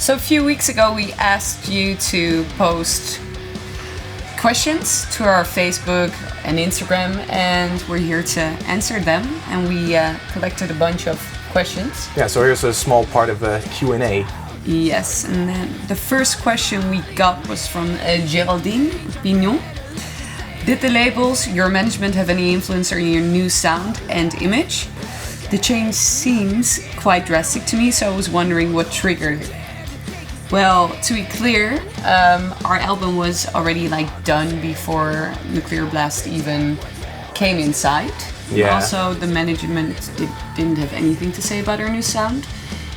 So a few weeks ago we asked you to post questions to our Facebook and Instagram, and we're here to answer them, and we collected a bunch of questions. Yeah, so here's a small part of a Q&A. Yes, and then the first question we got was from Geraldine Pignon. Did the labels, your management, have any influence on your new sound and image? The change seems quite drastic to me, so I was wondering what triggered it. Well, to be clear, our album was already done before Nuclear Blast even came inside. Yeah. Also, the management didn't have anything to say about our new sound.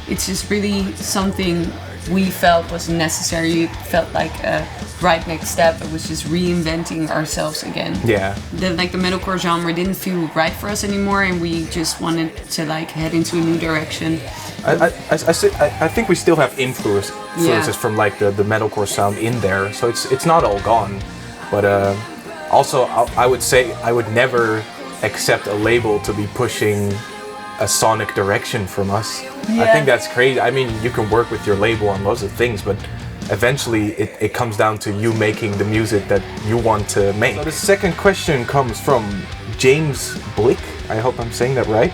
It's just really something we felt was necessary. It felt like a right next step. It was just reinventing ourselves again. Yeah. The metalcore genre didn't feel right for us anymore, and we just wanted to head into a new direction. I think we still have influences from the metalcore sound in there, so it's not all gone. But also, I would say I would never accept a label to be pushing a sonic direction from us. Yeah. I think that's crazy. I mean, you can work with your label on lots of things, but eventually it comes down to you making the music that you want to make. So the second question comes from James Blick. I hope I'm saying that right.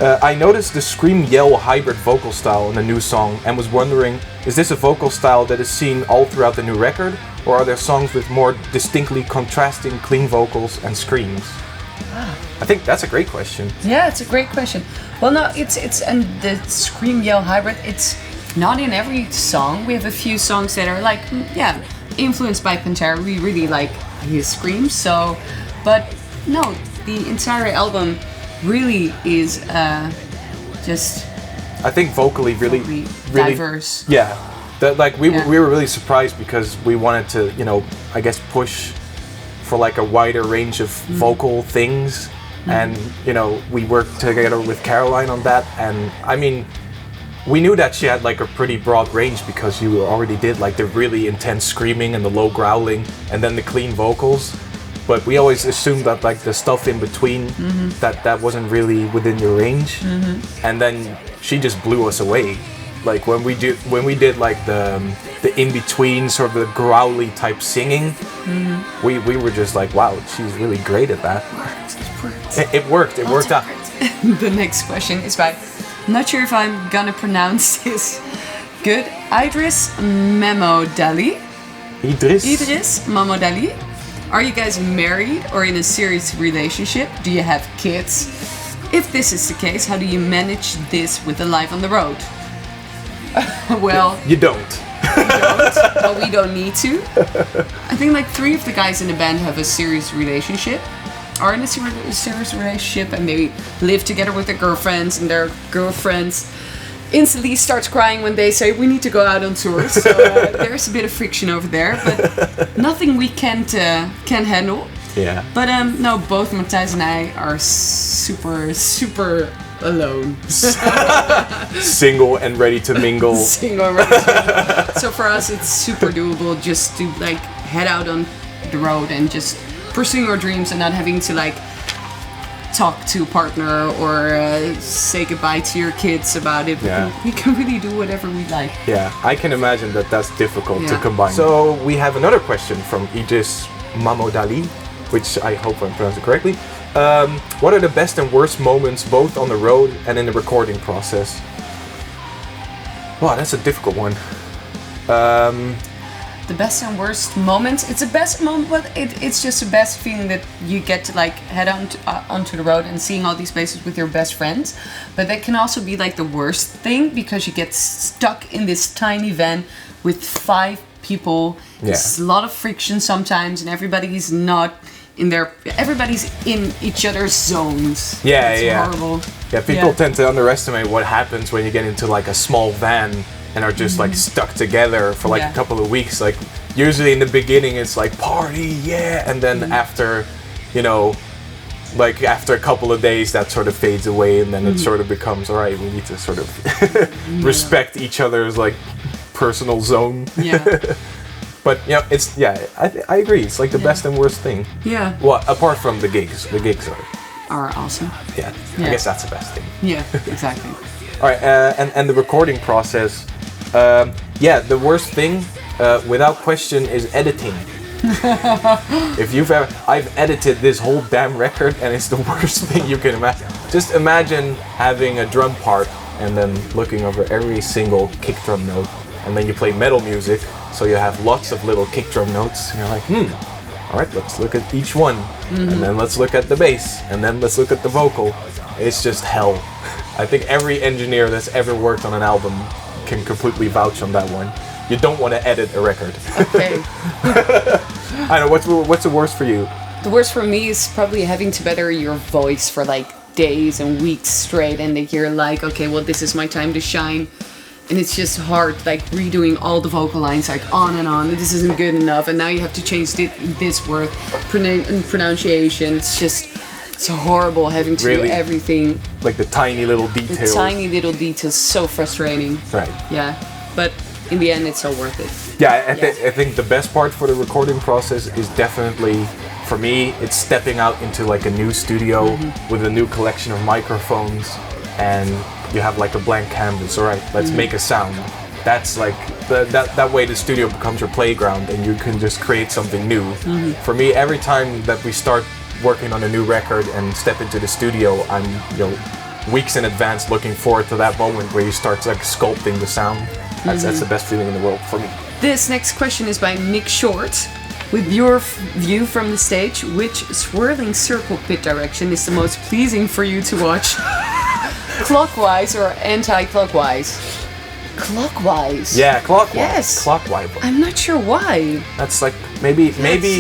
I noticed the scream-yell hybrid vocal style in the new song and was wondering, is this a vocal style that is seen all throughout the new record, or are there songs with more distinctly contrasting clean vocals and screams? I think that's a great question. Yeah, it's a great question. Well, no, it's and the scream-yell hybrid, it's not in every song. We have a few songs that are influenced by Pantera. We really like his screams, so, but no, the entire album really is just, I think vocally really diverse. Yeah, we were really surprised because we wanted to, I guess push for a wider range of vocal things, and we worked together with Caroline on that, and I mean, we knew that she had a pretty broad range because you already did the really intense screaming and the low growling and then the clean vocals. But we always assumed that the stuff in between, that wasn't really within your range. And then she just blew us away. When we did the in between sort of the growly type singing, we were just wow, she's really great at that. It worked. It worked out. The next question is by, I'm not sure if I'm gonna pronounce this good, Idris Memodali. Idris Memodali. Are you guys married or in a serious relationship? Do you have kids? If this is the case, how do you manage this with a life on the road? Well, you don't. But we don't need to. I think 3 of the guys in the band have a serious relationship, are in a serious relationship, and they live together with their girlfriends, and their girlfriends instantly starts crying when they say we need to go out on tour. So there's a bit of friction over there, but nothing we can't handle. Yeah. But no, both Mathijs and I are super alone. Single and ready to mingle. Single and ready to mingle. So for us, it's super doable just to head out on the road and just pursue your dreams and not having to talk to a partner or say goodbye to your kids about it. Yeah. We can really do whatever we like. Yeah, I can imagine that's difficult to combine. So we have another question from Idris Mamodali, which I hope I'm pronouncing correctly. What are the best and worst moments both on the road and in the recording process? Wow, that's a difficult one. The best and worst moments. It's the best moment, but it's just the best feeling that you get to head onto the road and seeing all these places with your best friends. But that can also be the worst thing because you get stuck in this tiny van with 5 people. Yeah. There's a lot of friction sometimes, and everybody's in each other's zones. Yeah, it's horrible. Yeah, people tend to underestimate what happens when you get into a small van and are just stuck together for a couple of weeks. Usually in the beginning it's party, yeah, and then after, after a couple of days that sort of fades away, and then it sort of becomes, all right, we need to sort of respect each other's personal zone. Yeah. But I agree. It's the best and worst thing. Yeah. Well, apart from the gigs are awesome. Yeah. I guess that's the best thing. Yeah, exactly. All right, and the recording process. Yeah, the worst thing, without question, is editing. If you've ever, I've edited this whole damn record, and it's the worst thing you can imagine. Just imagine having a drum part and then looking over every single kick drum note, and then you play metal music, so you have lots of little kick drum notes, and you're like, all right, let's look at each one, and then let's look at the bass, and then let's look at the vocal. It's just hell. I think every engineer that's ever worked on an album can completely vouch on that one. You don't want to edit a record. Okay. I know, what's the worst for you? The worst for me is probably having to better your voice for like days and weeks straight, and that you're like, okay, well, this is my time to shine. And it's just hard, like redoing all the vocal lines, like on and on. This isn't good enough, and now you have to change this word, pronunciation. It's just, it's horrible having to do everything. Like the tiny little details. The tiny little details, so frustrating. Right. Yeah, but in the end, it's so worth it. Yeah, I think the best part for the recording process is definitely, for me, it's stepping out into like a new studio with a new collection of microphones, and you have like a blank canvas. All right, let's make a sound. That's like that way the studio becomes your playground, and you can just create something new. For me, every time that we start working on a new record and step into the studio, I'm weeks in advance looking forward to that moment where you start like sculpting the sound. That's the best feeling in the world for me. This next question is by Nick Short. With your view from the stage, which swirling circle pit direction is the most pleasing for you to watch? Clockwise or anti-clockwise? Clockwise. Yeah, clockwise. Yes. Clockwise. I'm not sure why. That's like maybe It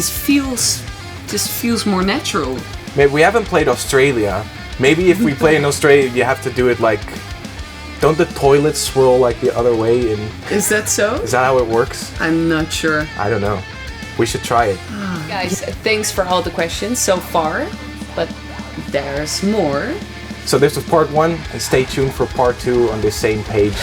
just feels more natural. Maybe we haven't played Australia. Maybe if we play in Australia, you have to do it like. Don't the toilets swirl like the other way? Is that so? Is that how it works? I'm not sure. I don't know. We should try it. Guys, thanks for all the questions so far, but there's more. So this was part 1, and stay tuned for part 2 on this same page.